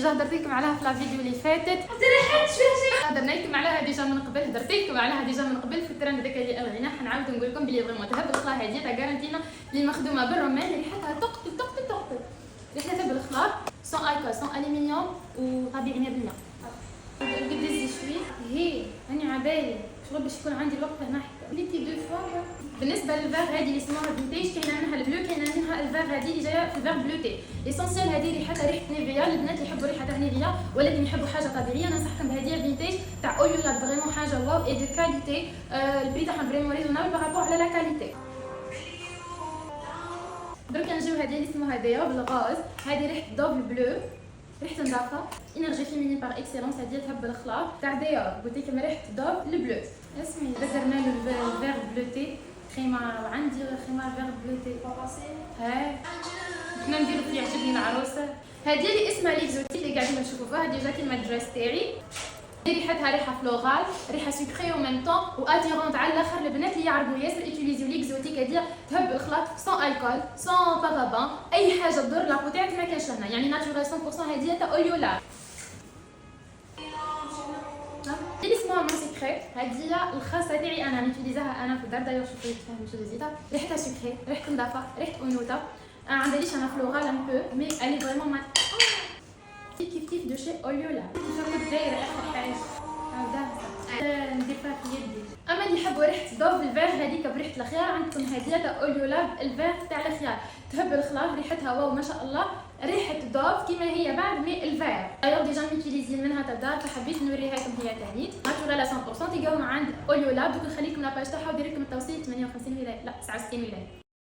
ديجا هضرت لكم عليها في لا فيديو اللي فاتت. هضرنا لكم عليها ديجا من قبل، هضرت لكم عليها ديجا من قبل في الترند داك اللي الغينا. حنعاود نقول لكم بلي فريمون تهب الخلا هذه تاع كارانتينا اللي مخدومه بالرمان اللي ريحتها تقتل تقتل تقتل. ريحتها تهب الخلا سون الكول سون الومنيوم وطبيعي 100%. بدي شوي هي راني عبالي شغل باش يكون عندي الوقت هنا ليتي دو فوا. بالنسبه للفاغ هذه اللي اسمها فينتاج كاينه منها البلو كاينه منها الفاغ هذه اللي جايه في الفاغ بلوتي. ليسونسيال هذه ريحتها ريحه نيفيا. البنات اللي يحبوا ريحه تاع نيفيا ولكن يحبوا حاجه طبيعيه ننصحكم بهذه فينتاج تاع اوليولاب فريمون حاجه واو اي دو كاليتي. البري تاعها فريمون ريزونابل بارابور على لا كاليتي. درك نجيو هذه اللي اسمها ديو بالغاز. هذه ريحه دوبل بلو ريحه نظافه انرجي فيمينين بار اكسيلونس. هذه تهب الخلا تاع ديور قلت لكم ريحه دوب البلو. اسمي درنا له الفيغ بلوتي خيمه وعندي خيمه فيغ بلوتي ها كنا نديرو فيه يعجبني العروسه. هذه اللي اسمها ليكزوتي اللي قاعدين نشوفوا فيها. هذه جاتي مع الدريس تاعي. ريحتها ريحه فلورال ريحه سكري او ميم طون واتيرونت على الاخر. البنات اللي يعرفوا ياسر يوتيليزيو ليكزوتيك هذه تهب الخلاط سون الكول سون بارابان اي حاجه تضر لابو تاعك ما كاينش هنا يعني ناتورال 100%. هذه تاع اوليولا اللي اسمها مون سيكري. هذه الخاصه تاعي انا نوتيليزاها انا في الدار. دايوغ شوفوا لي فيها شو زيتها ريحتها سكري ريحه نظافه ريحه انوثه. عنديش انا فلورال ان بو مي الي فريمون ما كيف دو شي اوليولا. شوفوا دايره اخر حاجه عاوداها ندير فيها في يدي. اما اللي يحبوا ريحه دوب الفيغ هذيك بريحه الخيار عندكم هذه تاع اوليولاب الفيغ تاع الخيار تهب الخلاط ريحتها واو ما شاء الله. ريحه دوب كيما هي بعد مي الفيغ دايوغ ديجا نوتيليزي منها تاع الدار فحبيت نوريها لكم هي تاني ناتورال 100%. تلقاوها عند اوليولاب. دوك نخليكم لاباج تاعها ودير لكم التوصيل 58 ولايه لا 69 ولايه.